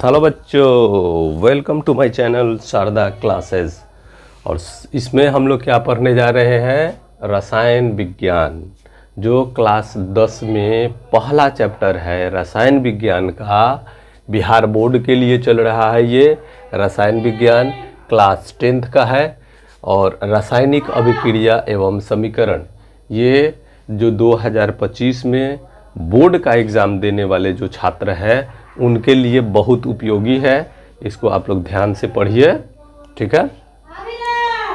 Hello बच्चों, welcome to my channel Sharda classes. और इसमें हम लोग क्या पढ़ने जा रहे हैं? रसायन विज्ञान, जो क्लास 10 में पहला चैप्टर है रसायन विज्ञान का। बिहार बोर्ड के लिए चल रहा है ये रसायन विज्ञान, क्लास 10th का है। और रासायनिक अभिक्रिया एवं समीकरण, ये जो 2025 में बोर्ड का एग्ज़ाम देने वाले जो छात्र हैं उनके लिए बहुत उपयोगी है। इसको आप लोग ध्यान से पढ़िए, ठीक है।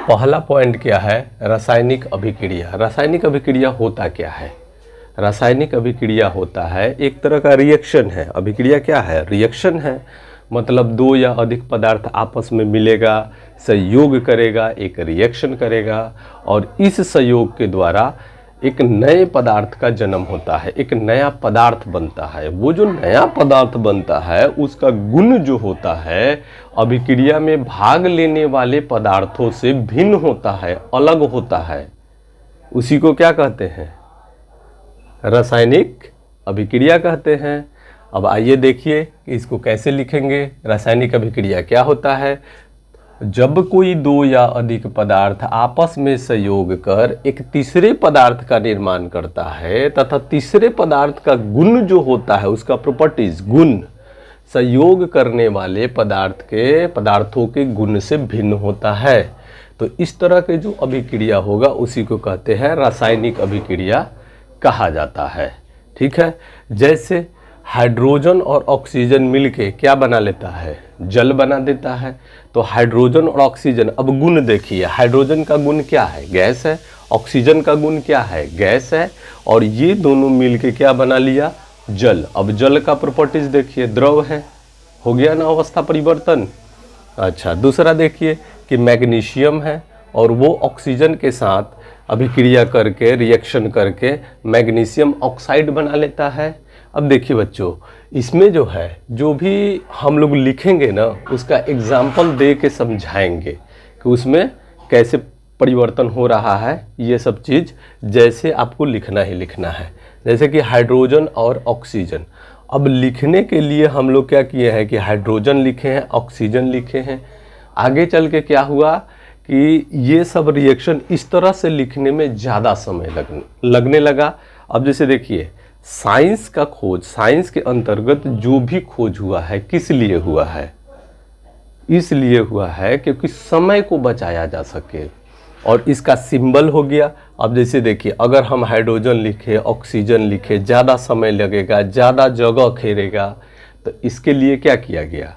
पहला पॉइंट क्या है? रासायनिक अभिक्रिया। रासायनिक अभिक्रिया होता क्या है? रासायनिक अभिक्रिया होता है एक तरह का रिएक्शन है। अभिक्रिया क्या है? रिएक्शन है। मतलब दो या अधिक पदार्थ आपस में मिलेगा, संयोग करेगा, एक रिएक्शन करेगा और इस संयोग के द्वारा एक नए पदार्थ का जन्म होता है, एक नया पदार्थ बनता है। वो जो नया पदार्थ बनता है उसका गुण जो होता है अभिक्रिया में भाग लेने वाले पदार्थों से भिन्न होता है, अलग होता है। उसी को क्या कहते हैं? रासायनिक अभिक्रिया कहते हैं। अब आइए देखिए कि इसको कैसे लिखेंगे। रासायनिक अभिक्रिया क्या होता है? जब कोई दो या अधिक पदार्थ आपस में संयोग कर एक तीसरे पदार्थ का निर्माण करता है तथा तीसरे पदार्थ का गुण जो होता है, उसका प्रॉपर्टीज, गुण, संयोग करने वाले पदार्थों के गुण से भिन्न होता है। तो इस तरह के जो अभिक्रिया होगा उसी को कहते हैं रासायनिक अभिक्रिया कहा जाता है, ठीक है। जैसे हाइड्रोजन और ऑक्सीजन मिलके क्या बना लेता है? जल बना देता है। तो हाइड्रोजन और ऑक्सीजन, अब गुण देखिए, हाइड्रोजन का गुण क्या है? गैस है। ऑक्सीजन का गुण क्या है? गैस है। और ये दोनों मिलके क्या बना लिया? जल। अब जल का प्रॉपर्टीज देखिए, द्रव है, हो गया ना अवस्था परिवर्तन। अच्छा, दूसरा देखिए कि मैग्नीशियम है और वो ऑक्सीजन के साथ अभिक्रिया करके, रिएक्शन करके मैग्नीशियम ऑक्साइड बना लेता है। अब देखिए बच्चों, इसमें जो है, जो भी हम लोग लिखेंगे ना उसका एग्जाम्पल दे के समझाएंगे कि उसमें कैसे परिवर्तन हो रहा है। ये सब चीज़ जैसे आपको लिखना ही लिखना है। जैसे कि हाइड्रोजन और ऑक्सीजन। अब लिखने के लिए हम लोग क्या किए हैं कि हाइड्रोजन लिखे हैं, ऑक्सीजन लिखे हैं। आगे चल के क्या हुआ कि ये सब रिएक्शन इस तरह से लिखने में ज़्यादा समय लगने लगा। अब जैसे देखिए, साइंस का खोज, साइंस के अंतर्गत जो भी खोज हुआ है किस लिए हुआ है? इसलिए हुआ है क्योंकि समय को बचाया जा सके। और इसका सिंबल हो गया। अब जैसे देखिए, अगर हम हाइड्रोजन लिखे, ऑक्सीजन लिखे, ज़्यादा समय लगेगा, ज़्यादा जगह घेरेगा। तो इसके लिए क्या किया गया?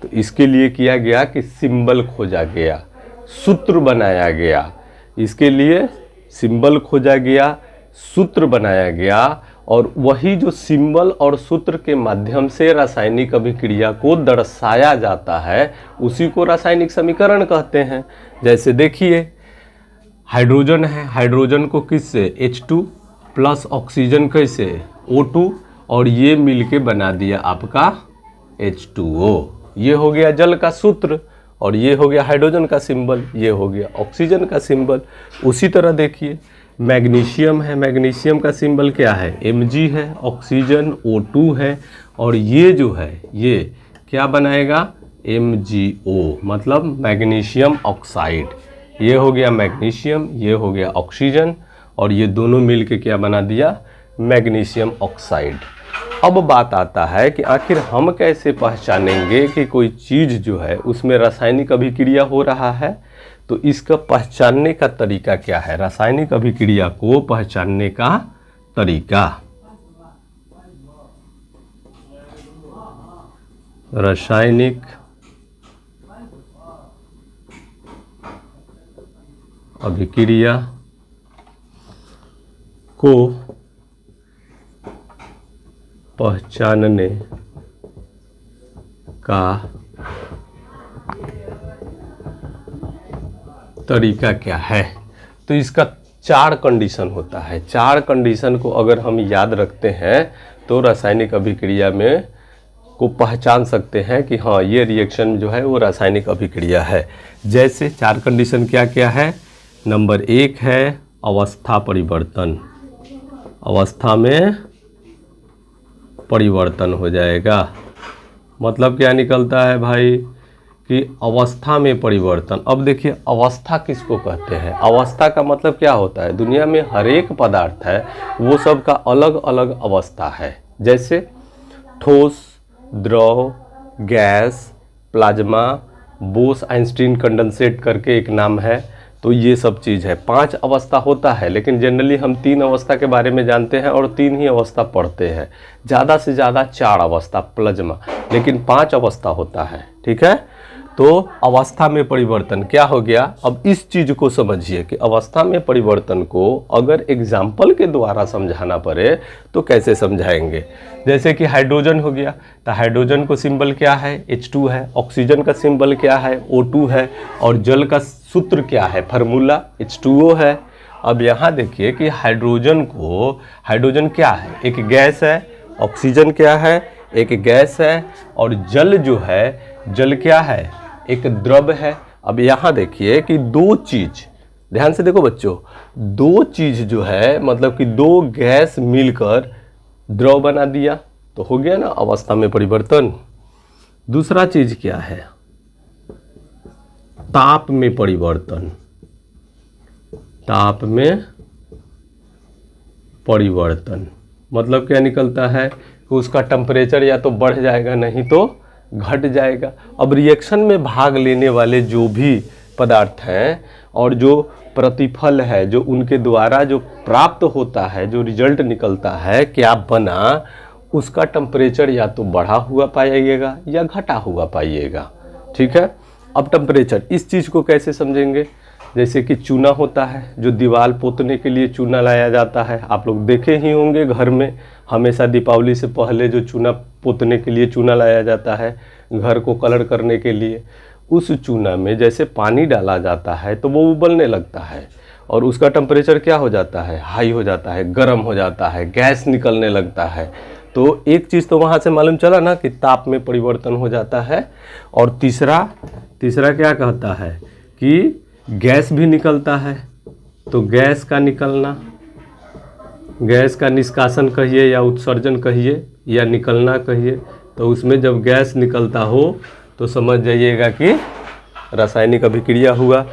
तो इसके लिए किया गया कि सिंबल खोजा गया, सूत्र बनाया गया। इसके लिए सिंबल खोजा गया, सूत्र बनाया गया और वही जो सिंबल और सूत्र के माध्यम से रासायनिक अभिक्रिया को दर्शाया जाता है उसी को रासायनिक समीकरण कहते हैं। जैसे देखिए, हाइड्रोजन है, हाइड्रोजन को किससे? H2 प्लस ऑक्सीजन कैसे? O2, और ये मिलके बना दिया आपका H2O। ये हो गया जल का सूत्र और ये हो गया हाइड्रोजन का सिंबल, ये हो गया ऑक्सीजन का सिंबल। उसी तरह देखिए, मैग्नीशियम है, मैग्नीशियम का सिंबल क्या है? Mg है, ऑक्सीजन O2 है और ये जो है ये क्या बनाएगा? MgO, मतलब मैग्नीशियम ऑक्साइड। ये हो गया मैग्नीशियम, ये हो गया ऑक्सीजन और ये दोनों मिलके क्या बना दिया? Magnesium oxide. अब बात आता है कि आखिर हम कैसे पहचानेंगे कि कोई चीज़ जो है उसमें रासायनिक अभिक्रिया हो रहा है? तो इसका पहचानने का तरीका क्या है? रासायनिक अभिक्रिया को पहचानने का तरीका, रासायनिक अभिक्रिया को पहचानने का तरीका क्या है? तो इसका 4 कंडीशन होता है। 4 कंडीशन को अगर हम याद रखते हैं तो रासायनिक अभिक्रिया में को पहचान सकते हैं कि हाँ, ये रिएक्शन जो है वो रासायनिक अभिक्रिया है। जैसे 4 कंडीशन क्या क्या है? नंबर 1 है अवस्था परिवर्तन। अवस्था में परिवर्तन हो जाएगा। मतलब क्या निकलता है भाई कि अवस्था में परिवर्तन। अब देखिए अवस्था किसको कहते हैं, अवस्था का मतलब क्या होता है, दुनिया में हर एक पदार्थ है वो सब का अलग अलग अवस्था है। जैसे ठोस, द्रव, gas, plasma, Bose Einstein condensate करके एक नाम है। तो ये सब चीज़ है, 5 अवस्था होता है, लेकिन जनरली हम 3 अवस्था के बारे में जानते हैं और 3 ही अवस्था पढ़ते हैं। ज़्यादा से ज़्यादा 4 अवस्था प्लाज्मा, लेकिन 5 अवस्था होता है। ठीक है, तो अवस्था में परिवर्तन क्या हो गया। अब इस चीज़ को समझिए कि अवस्था में परिवर्तन को अगर एग्जाम्पल के द्वारा समझाना पड़े तो कैसे समझाएंगे। जैसे कि हाइड्रोजन हो गया, तो हाइड्रोजन को सिंबल क्या है, H2 है। ऑक्सीजन का सिंबल क्या है, O2 है। और जल का सूत्र क्या है, फार्मूला H2O है। अब यहाँ देखिए कि हाइड्रोजन क्या है, एक गैस है। ऑक्सीजन क्या है, एक गैस है। और जल जो है, जल क्या है, एक द्रव है। अब यहाँ देखिए कि 2 चीज़, ध्यान से देखो बच्चों, 2 चीज़ जो है मतलब कि 2 गैस मिलकर द्रव बना दिया, तो हो गया ना अवस्था में परिवर्तन। दूसरा चीज़ क्या है, ताप में परिवर्तन। ताप में परिवर्तन मतलब क्या निकलता है कि उसका टेम्परेचर या तो बढ़ जाएगा नहीं तो घट जाएगा। अब रिएक्शन में भाग लेने वाले जो भी पदार्थ हैं और जो प्रतिफल है, जो उनके द्वारा जो प्राप्त होता है, जो रिजल्ट निकलता है क्या बना, उसका टेम्परेचर या तो बढ़ा हुआ पाइएगा या घटा हुआ पाइएगा। ठीक है, अब टेम्परेचर, इस चीज़ को कैसे समझेंगे। जैसे कि चूना होता है, जो दीवार पोतने के लिए चूना लाया जाता है, आप लोग देखे ही होंगे घर में हमेशा दीपावली से पहले जो चूना पोतने के लिए चूना लाया जाता है घर को कलर करने के लिए। उस चूना में जैसे पानी डाला जाता है तो वो उबलने लगता है और उसका टेम्परेचर क्या हो जाता है, हाई हो जाता है, गर्म हो जाता है, गैस निकलने लगता है। तो एक चीज़ तो वहाँ से मालूम चला ना कि ताप में परिवर्तन हो जाता है। और तीसरा क्या कहता है कि गैस भी निकलता है। तो गैस का निकलना, गैस का निष्कासन कहिए या उत्सर्जन कहिए या निकलना कहिए, तो उसमें जब गैस निकलता हो तो समझ जाइएगा कि रासायनिक अभिक्रिया हुआ।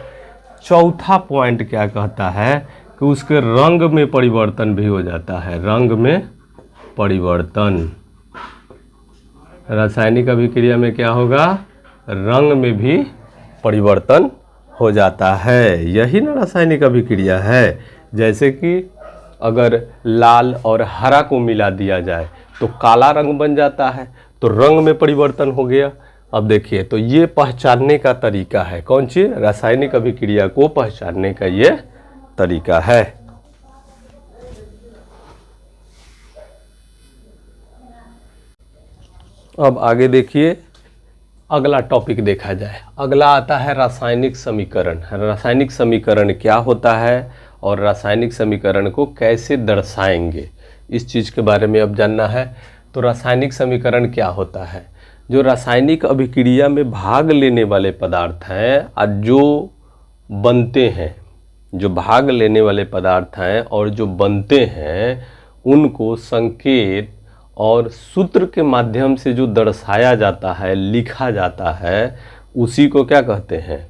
चौथा पॉइंट क्या कहता है कि उसके रंग में परिवर्तन भी हो जाता है। रंग में परिवर्तन, रासायनिक अभिक्रिया में क्या होगा, रंग में भी परिवर्तन हो जाता है। यही ना रासायनिक अभिक्रिया है। जैसे कि अगर लाल और हरा को मिला दिया जाए तो काला रंग बन जाता है, तो रंग में परिवर्तन हो गया। अब देखिए, तो ये पहचानने का तरीका है, कौन चीज़, रासायनिक अभिक्रिया को पहचानने का ये तरीका है। अब आगे देखिए, अगला टॉपिक देखा जाए। अगला आता है रासायनिक समीकरण। रासायनिक समीकरण क्या होता है और रासायनिक समीकरण को कैसे दर्शाएंगे, इस चीज़ के बारे में अब जानना है। तो रासायनिक समीकरण क्या होता है, जो रासायनिक अभिक्रिया में भाग लेने वाले पदार्थ हैं और जो बनते हैं, जो भाग लेने वाले पदार्थ हैं और जो बनते हैं, उनको संकेत और सूत्र के माध्यम से जो दर्शाया जाता है, लिखा जाता है, उसी को क्या कहते हैं,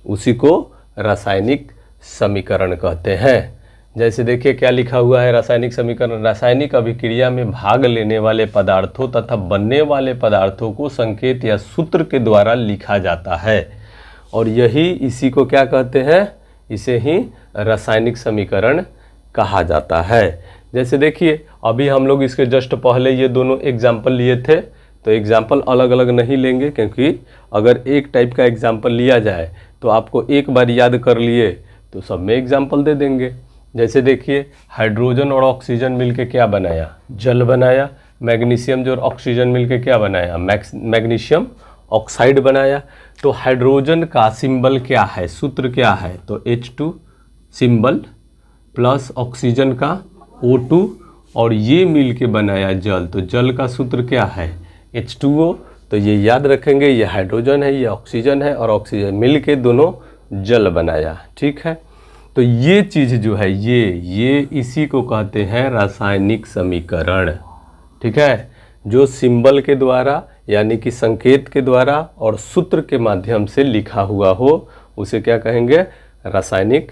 उसी को रासायनिक समीकरण कहते हैं। जैसे देखिए क्या लिखा हुआ है रासायनिक समीकरण, रासायनिक अभिक्रिया में भाग लेने वाले पदार्थों तथा बनने वाले पदार्थों को संकेत या सूत्र के द्वारा लिखा जाता है। और यही इसी को क्या कहते हैं, इसे ही रासायनिक समीकरण कहा जाता है। जैसे देखिए अभी हम लोग इसके जस्ट पहले ये दोनों एग्जाम्पल लिए थे, तो एग्जाम्पल अलग अलग नहीं लेंगे, क्योंकि अगर एक टाइप का एग्जाम्पल लिया जाए तो आपको एक बार याद कर लिए तो सब में एग्जाम्पल दे देंगे। जैसे देखिए हाइड्रोजन और ऑक्सीजन मिलके क्या बनाया, जल बनाया। मैग्नीशियम जो ऑक्सीजन मिलके क्या बनाया, मैग्नीशियम ऑक्साइड बनाया। तो हाइड्रोजन का सिंबल क्या है, सूत्र क्या है, तो H2 सिंबल प्लस ऑक्सीजन का O2 और ये मिल के बनाया जल। तो जल का सूत्र क्या है, H2O। तो ये याद रखेंगे, ये हाइड्रोजन है, ये ऑक्सीजन है और ऑक्सीजन मिल के दोनों जल बनाया। ठीक है, तो ये चीज़ जो है ये इसी को कहते हैं रासायनिक समीकरण। ठीक है, जो सिंबल के द्वारा यानी कि संकेत के द्वारा और सूत्र के माध्यम से लिखा हुआ हो, उसे क्या कहेंगे? रासायनिक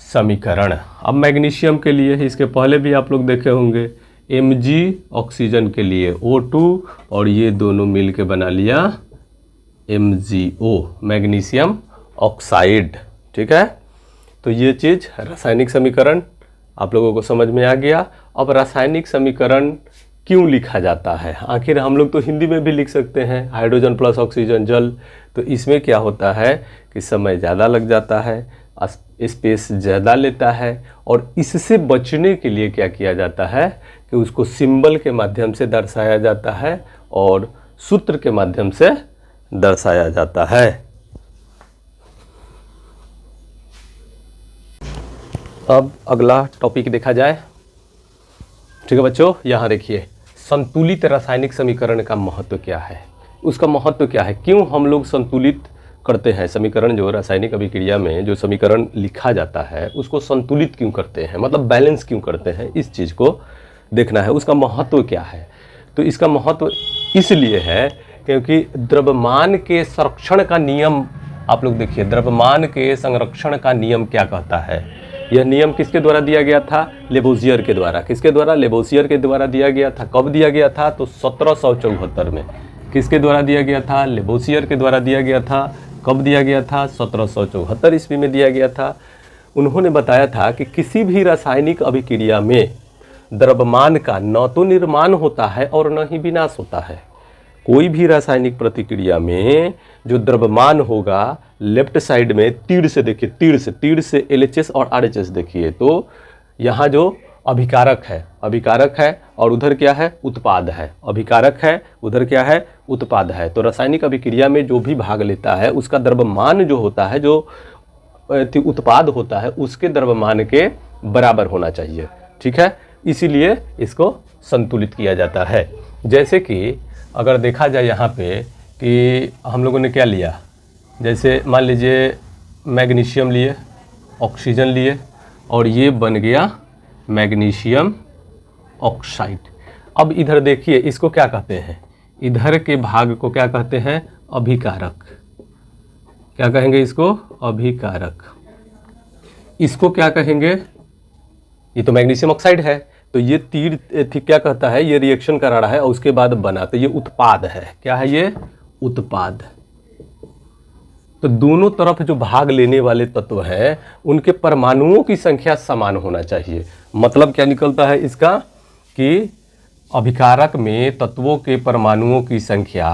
समीकरण। अब मैग्नीशियम के लिए इसके पहले भी आप लोग देखे होंगे, Mg ऑक्सीजन के लिए O2 और ये दोनों मिल के बना लिया MgO, मैग्नीशियम ऑक्साइड। ठीक है, तो ये चीज़ रासायनिक समीकरण आप लोगों को समझ में आ गया। अब रासायनिक समीकरण क्यों लिखा जाता है? आखिर हम लोग तो हिंदी में भी लिख सकते हैं, हाइड्रोजन प्लस ऑक्सीजन जल। तो इसमें क्या होता है कि समय ज़्यादा लग जाता है, स्पेस ज़्यादा लेता है, और इससे बचने के लिए क्या किया जाता है कि उसको सिंबल के माध्यम से दर्शाया जाता है और सूत्र के माध्यम से दर्शाया जाता है। अब अगला टॉपिक देखा जाए। ठीक है बच्चों, यहाँ देखिए, संतुलित रासायनिक समीकरण का महत्व क्या है, उसका महत्व क्या है, क्यों हम लोग संतुलित करते हैं समीकरण? जो रासायनिक अभिक्रिया में जो समीकरण लिखा जाता है उसको संतुलित क्यों करते हैं, मतलब बैलेंस क्यों करते हैं, इस चीज़ को देखना है। उसका महत्व क्या है? तो इसका महत्व इसलिए है क्योंकि द्रव्यमान के संरक्षण का नियम, आप लोग देखिए, द्रव्यमान के संरक्षण का नियम क्या कहता है? यह नियम किसके द्वारा दिया गया था? लेबोजियर के द्वारा। किसके द्वारा? लेबोजियर के द्वारा दिया गया था। कब दिया गया था? तो 1774 में। किसके द्वारा दिया गया था? लेबोजियर के द्वारा दिया गया था। कब दिया गया था? 1774 ईस्वी में दिया गया था। उन्होंने बताया था कि किसी भी रासायनिक अभिक्रिया में द्रव्यमान का न तो निर्माण होता है और न ही विनाश होता है। कोई भी रासायनिक प्रतिक्रिया में जो द्रव्यमान होगा, लेफ्ट साइड में तीर से देखिए, तीर से LHS और RHS देखिए, तो यहाँ जो अभिकारक है और उधर क्या है? उत्पाद है। अभिकारक है, उधर क्या है? उत्पाद है। तो रासायनिक अभिक्रिया में जो भी भाग लेता है उसका द्रव्यमान जो होता है, जो उत्पाद होता है, उसके द्रव्यमान के बराबर होना चाहिए। ठीक है, इसीलिए इसको संतुलित किया जाता है। जैसे कि अगर देखा जाए यहाँ पे कि हम लोगों ने क्या लिया, जैसे मान लीजिए मैग्नीशियम लिए, ऑक्सीजन लिए, और ये बन गया मैग्नीशियम ऑक्साइड। अब इधर देखिए, इसको क्या कहते हैं? इधर के भाग को क्या कहते हैं? अभिकारक। क्या कहेंगे इसको? अभिकारक। इसको क्या कहेंगे? ये तो मैग्नीशियम ऑक्साइड है, तो ये तीर क्या कहता है? ये रिएक्शन करा रहा है और उसके बाद बना, तो ये उत्पाद है। क्या है ये? उत्पाद। तो दोनों तरफ जो भाग लेने वाले तत्व हैं उनके परमाणुओं की संख्या समान होना चाहिए। मतलब क्या निकलता है इसका कि अभिकारक में तत्वों के परमाणुओं की संख्या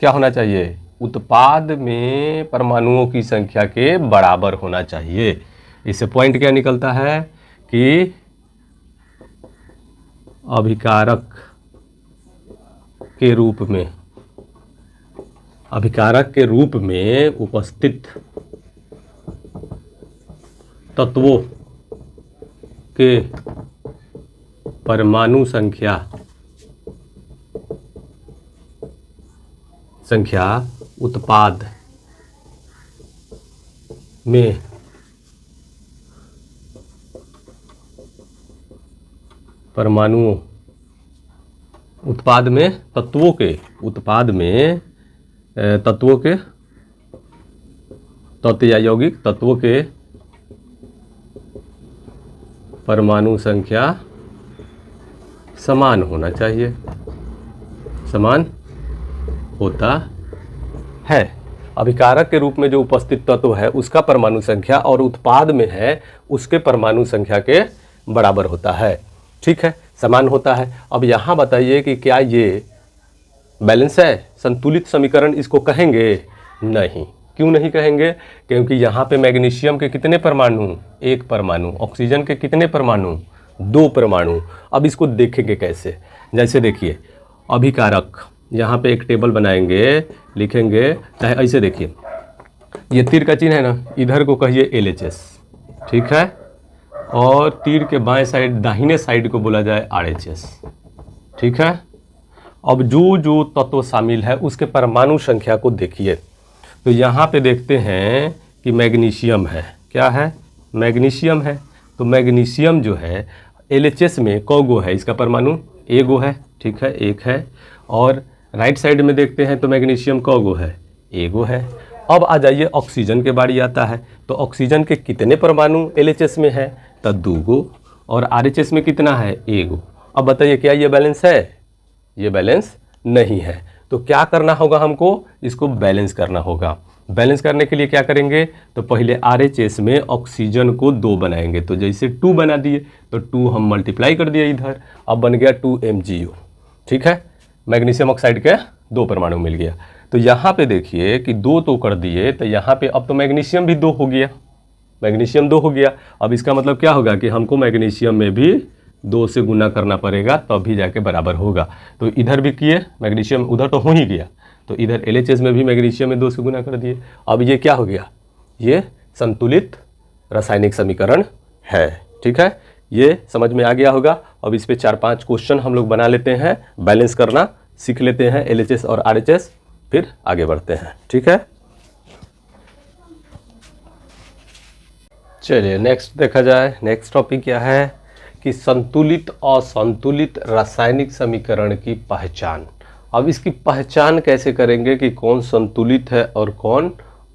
क्या होना चाहिए? उत्पाद में परमाणुओं की संख्या के बराबर होना चाहिए। इससे पॉइंट क्या निकलता है कि अभिकारक के रूप में उपस्थित तत्वों के परमाणु संख्या उत्पाद में परमाणुओं, उत्पाद में तत्वों के, उत्पाद में तत्वों के, तत्व या यौगिक तत्वों के परमाणु संख्या समान होना चाहिए, समान होता है। अभिकारक के रूप में जो उपस्थित तत्व है उसका परमाणु संख्या और उत्पाद में है उसके परमाणु संख्या के बराबर होता है। ठीक है, समान होता है। अब यहाँ बताइए कि क्या ये बैलेंस है, संतुलित समीकरण इसको कहेंगे? नहीं। क्यों नहीं कहेंगे? क्योंकि यहाँ पे मैग्नीशियम के कितने परमाणु? 1 परमाणु। ऑक्सीजन के कितने परमाणु? 2 परमाणु। अब इसको देखेंगे कैसे? जैसे देखिए, अभिकारक, यहाँ पे एक टेबल बनाएंगे, लिखेंगे, चाहे ऐसे देखिए, ये तीर का चिन्ह है ना, इधर को कहिए LHS, ठीक है, और तीर के बाएं साइड, दाहिने साइड को बोला जाए RHS, ठीक है। अब जो जो तत्व शामिल है उसके परमाणु संख्या को देखिए। तो यहाँ पे देखते हैं कि मैग्नीशियम है, क्या है? मैग्नीशियम है। तो मैग्नीशियम जो है LHS में कौ गो है? इसका परमाणु एगो है, ठीक है, 1 है। और राइट साइड में देखते हैं तो मैग्नीशियम कौगो है, एगो है। अब आ जाइए ऑक्सीजन के बारी आता है, तो ऑक्सीजन के कितने परमाणु LHS में है, तो 2 गो, और RHS में कितना है, एगो। अब बताइए क्या ये बैलेंस है, ये बैलेंस नहीं है। तो क्या करना होगा हमको, इसको बैलेंस करना होगा। बैलेंस करने के लिए क्या करेंगे, तो पहले RHS में ऑक्सीजन को 2 बनाएंगे, तो जैसे 2 बना दिए तो 2 हम मल्टीप्लाई कर दिए इधर, अब बन गया 2 MgO, ठीक है। मैग्नीशियम ऑक्साइड के 2 परमाणु मिल गया। तो यहाँ पे देखिए कि 2 तो कर दिए, तो यहाँ पे अब तो मैग्नीशियम भी 2 हो गया, मैग्नीशियम 2 हो गया। अब इसका मतलब क्या होगा कि हमको मैग्नीशियम में भी 2 से गुना करना पड़ेगा, तभी जाके बराबर होगा। तो इधर भी किए, मैग्नीशियम उधर तो हो ही गया, तो इधर LHS में भी मैग्नीशियम में 2 से गुना कर दिए। अब ये क्या हो गया, ये संतुलित रासायनिक समीकरण है, ठीक है। ये समझ में आ गया होगा। अब इस पे 4-5 क्वेश्चन हम लोग बना लेते हैं, बैलेंस करना सीख लेते हैं LHS और RHS, फिर आगे बढ़ते हैं, ठीक है। चलिए नेक्स्ट देखा जाए। नेक्स्ट टॉपिक क्या है कि संतुलित और असंतुलित रासायनिक समीकरण की पहचान। अब इसकी पहचान कैसे करेंगे कि कौन संतुलित है और कौन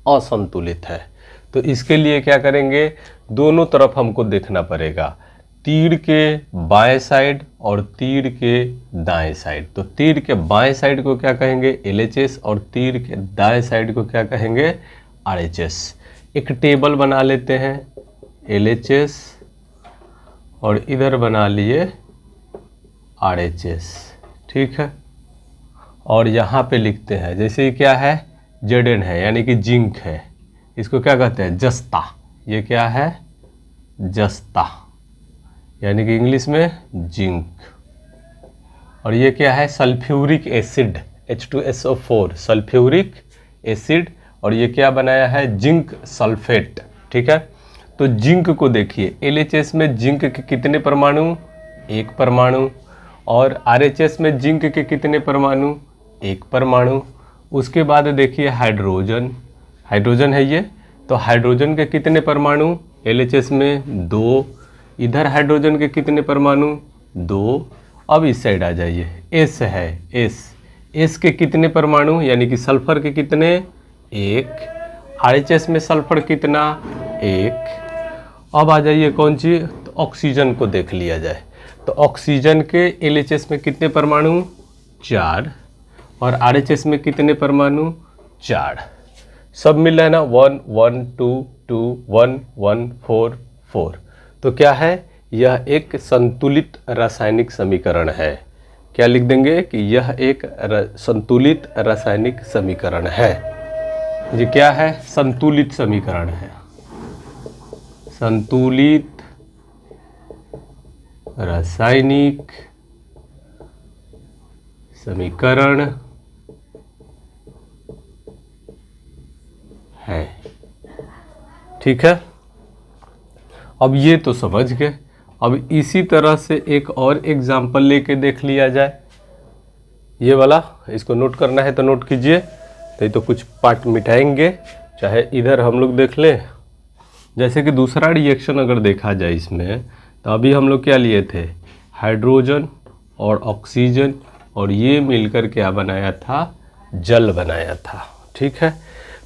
असंतुलित है। तो इसके लिए क्या करेंगे, दोनों तरफ हमको देखना पड़ेगा, तीर के बाएं साइड और तीर के दाएं साइड। तो तीर के बाएं साइड को क्या कहेंगे, LHS, और तीर के दाएं साइड को क्या कहेंगे, RHS। एक टेबल बना लेते हैं, LHS, और इधर बना लिए RHS, ठीक है। और यहाँ पे लिखते हैं, जैसे क्या है, Zn है यानी कि जिंक है, इसको क्या कहते हैं, जस्ता। ये क्या है, जस्ता, यानी कि इंग्लिश में जिंक। और ये क्या है, sulphuric acid, H2SO4, sulphuric acid. और ये क्या बनाया है, जिंक सल्फेट, ठीक है। तो जिंक को देखिए, LHS में जिंक के कितने परमाणु, 1 परमाणु, और RHS में जिंक के कितने परमाणु, 1 परमाणु। उसके बाद देखिए हाइड्रोजन, हाइड्रोजन है ये, तो हाइड्रोजन के कितने परमाणु, LHS में 2, इधर हाइड्रोजन के कितने परमाणु, 2। अब इस साइड आ जाइए, S है, S के कितने परमाणु, यानी कि सल्फर के कितने, 1। RHS में सल्फर कितना, 1। अब आ जाइए कौन सी, तो ऑक्सीजन को देख लिया जाए। तो ऑक्सीजन के LHS में कितने परमाणु, 4, और RHS में कितने परमाणु, 4। सब मिल रहा है ना, 1 1 2 2 1 1 4 4। तो क्या है, यह एक संतुलित रासायनिक समीकरण है। क्या लिख देंगे कि यह एक संतुलित रासायनिक समीकरण है। ये क्या है, संतुलित समीकरण है, संतुलित रासायनिक समीकरण है, ठीक है। अब ये तो समझ गए। अब इसी तरह से एक और एग्जाम्पल लेके देख लिया जाए। ये वाला, इसको नोट करना है तो नोट कीजिए, नहीं तो कुछ पार्ट मिटाएंगे। चाहे इधर हम लोग देख लें, जैसे कि दूसरा रिएक्शन अगर देखा जाए इसमें, तो अभी हम लोग क्या लिए थे, हाइड्रोजन और ऑक्सीजन, और ये मिलकर क्या बनाया था, जल बनाया था, ठीक है।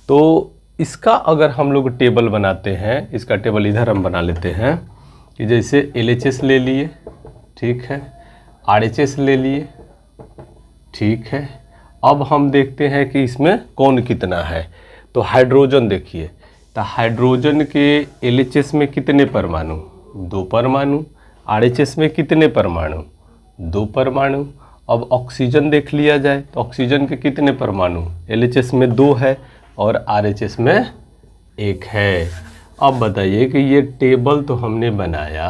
तो इसका अगर हम लोग टेबल बनाते हैं, इसका टेबल इधर हम बना लेते हैं कि जैसे LHS ले लिए, ठीक है, RHS ले लिए, ठीक है। अब हम देखते हैं कि इसमें कौन कितना है। तो हाइड्रोजन देखिए, तो हाइड्रोजन के LHS में कितने परमाणु, 2 परमाणु, RHS में कितने परमाणु, 2 परमाणु। अब ऑक्सीजन देख लिया जाए, तो ऑक्सीजन के कितने परमाणु, LHS में 2 है और RHS में 1 है। अब बताइए कि ये टेबल तो हमने बनाया,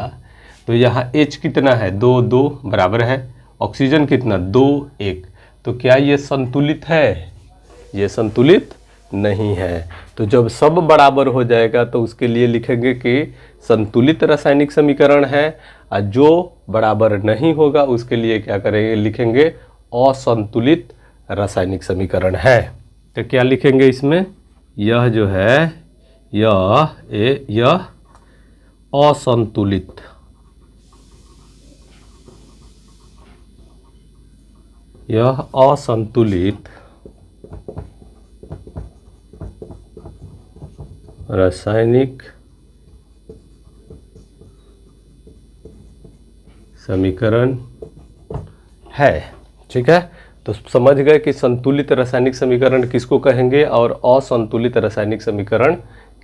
तो यहाँ H कितना है, 2 2 बराबर है, ऑक्सीजन कितना, 2 1। तो क्या ये संतुलित है, ये संतुलित नहीं है। तो जब सब बराबर हो जाएगा तो उसके लिए लिखेंगे कि संतुलित रासायनिक समीकरण है, और जो बराबर नहीं होगा उसके लिए क्या करेंगे, लिखेंगे असंतुलित रासायनिक समीकरण है। तो क्या लिखेंगे इसमें, यह जो है, यह असंतुलित यह असंतुलित रासायनिक समीकरण है। ठीक है, तो समझ गए कि संतुलित रासायनिक समीकरण किसको कहेंगे और असंतुलित रासायनिक समीकरण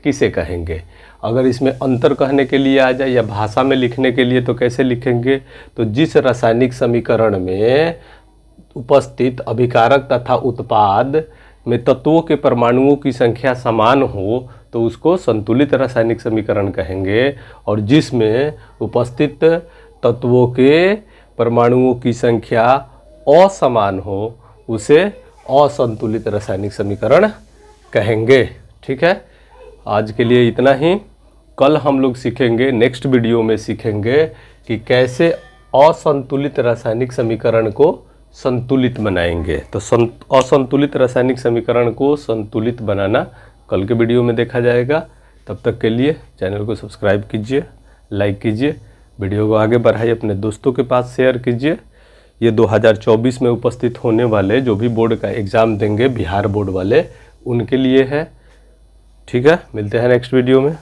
किसे कहेंगे। अगर इसमें अंतर कहने के लिए आ जाए या भाषा में लिखने के लिए तो कैसे लिखेंगे, तो जिस रासायनिक समीकरण में उपस्थित अभिकारक तथा उत्पाद में तत्वों के परमाणुओं की संख्या समान हो तो उसको संतुलित रासायनिक समीकरण कहेंगे, और जिसमें उपस्थित तत्वों के परमाणुओं की संख्या असमान हो उसे असंतुलित रासायनिक समीकरण कहेंगे। ठीक है, आज के लिए इतना ही। कल हम लोग सीखेंगे, नेक्स्ट वीडियो में सीखेंगे कि कैसे असंतुलित रासायनिक समीकरण को संतुलित बनाएंगे। तो असंतुलित रासायनिक समीकरण को संतुलित बनाना कल के वीडियो में देखा जाएगा। तब तक के लिए चैनल को सब्सक्राइब कीजिए, लाइक कीजिए, वीडियो को आगे बढ़ाइए, अपने दोस्तों के पास शेयर कीजिए। ये 2024 में उपस्थित होने वाले जो भी बोर्ड का एग्ज़ाम देंगे, बिहार बोर्ड वाले, उनके लिए है। ठीक है, मिलते हैं नेक्स्ट वीडियो में।